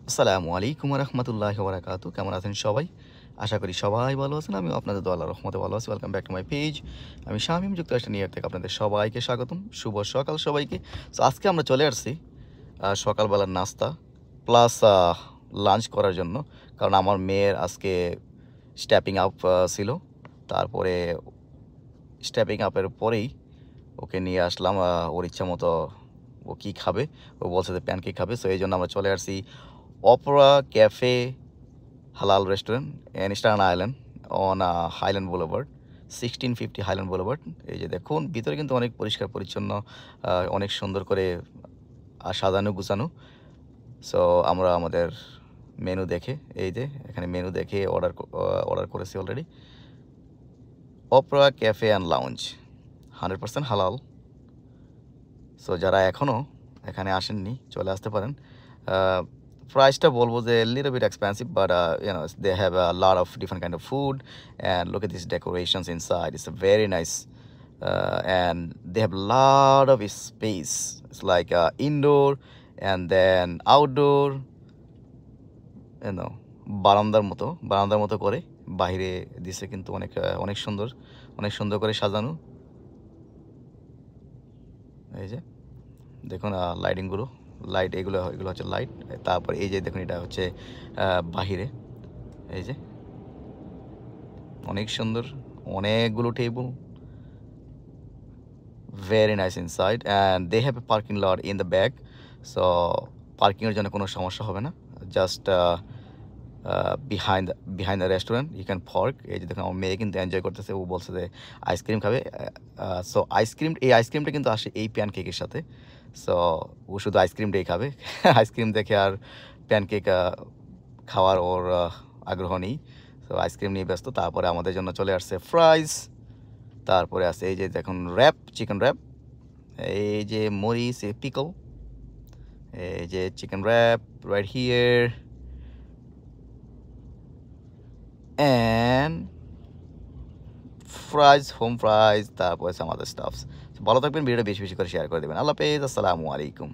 আসসালামু আলাইকুম রহমতুল্লাহি বারাকাতু। কেমন আছেন সবাই? আশা করি সবাই ভালো আছেন। আমিও আপনাদের দোয়া আল্লাহর রহমতে ভালো আছি। Welcome back to my page. আমি শামীম যুক্তরাষ্ট্র নিউ ইয়র্ক থেকে আপনাদের সবাইকে স্বাগতম। শুভ সকাল সবাইকে। সো আজকে আমরা চলে আসছি সকালবেলার নাস্তা প্লাস লাঞ্চ করার জন্য। কারণ আমার মেয়ের আজকে স্টেপিং আপ ছিল। তারপরে স্টেপিং আপের পরেই ওকে নিয়ে আসলাম ওর ইচ্ছা মতো ও কী খাবে। ও বলছে যে প্যানকেক খাবে। সো এই জন্য আমরা চলে আসছি অপেরা ক্যাফে হালাল restaurant in Staten Island on Highland Boulevard, 1650 Highland Boulevard। এই যে দেখুন ভিতরে কিন্তু অনেক পরিষ্কার পরিচ্ছন্ন, অনেক সুন্দর করে সাজানো গুছানো। সো আমরা আমাদের মেনু দেখে, এই যে এখানে মেনু দেখে অর্ডার করেছি already. Opera cafe and lounge 100% হালাল। সো যারা এখনও এখানে আসেননি চলে আসতে পারেন। প্রাইসটা বলবো যে little bit expensive, but they have a lot of different kind of food, and look at these decorations inside. It's a very nice, and they have a lot of space. It's like indoor and then outdoor, you know, বারান্দার মতো করে বাইরে দিছে, কিন্তু অনেক সুন্দর, অনেক সুন্দর করে সাজানো। এই যে দেখুন লাইটিংগুলো, এগুলো হচ্ছে লাইট। তারপর এই যে দেখুন এটা হচ্ছে বাহিরে, এই যে অনেক সুন্দর, অনেকগুলো table, very nice inside, and they have a parking lot in the back. So পার্কিংয়ের জন্য কোনো সমস্যা হবে না। Just behind the restaurant you can park. এই যে দেখুন আমার মেয়ে কিন্তু এনজয় করতেছে, ও বলছে যে আইসক্রিম খাবে। সো এই আইসক্রিমটা কিন্তু আসে এই প্যানকেকের সাথে। সো ও শুধু আইসক্রিমটাই খাবে। আইসক্রিম দেখে আর প্যানকেক খাওয়ার ওর আগ্রহ নেই। সো আইসক্রিম নিয়ে ব্যস্ত। তারপরে আমাদের জন্য চলে আসছে ফ্রাইস, তারপরে আছে এই যে দেখুন র্যাপ, চিকেন র্যাপ, এই যে মরিচ পিকল, এই যে chicken rap right here, and ফ্রাইজ, home ফ্রাইজ, তারপরে সাম আদার স্টাফস। ভালো থাকবেন, ভিডিওটা বেশি বেশি করে শেয়ার করে দেবেন। আল্লাহ হাফেজ, আসসালামু আলাইকুম।